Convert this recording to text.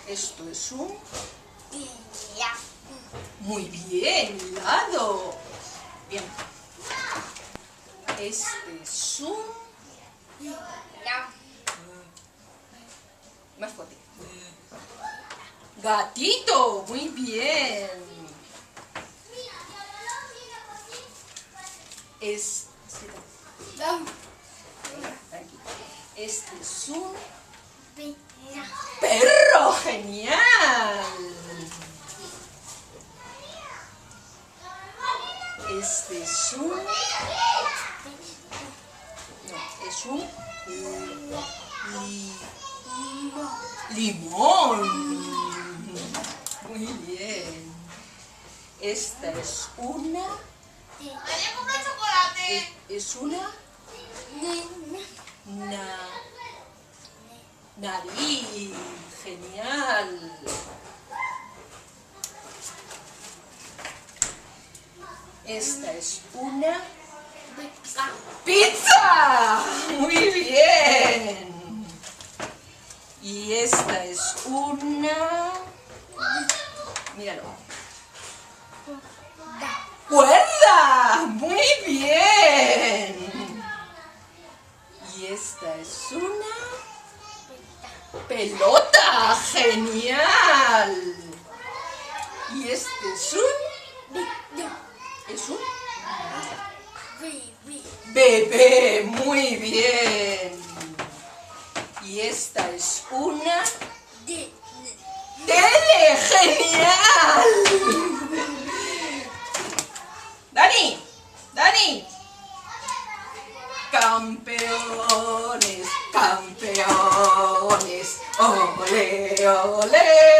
Esto es un... Ya. Muy bien, helado. Bien. Este es un... Ya. Más fuerte. Gatito, muy bien. Este es un... perro, genial. Este es un... no, es un... limón. Muy bien. Esta es una... ¿Alguien compra chocolate? es una... nariz. Genial. Esta es una... ¡pizza! Muy bien. Y esta es una... míralo. ¡cuerda! Muy bien. Y esta es una... pelota. ¡Genial! Y este es un... es un... bebé. Muy bien. Y esta es una... tele. ¡Genial! Dani. Campeones, campeones. Ole, ole.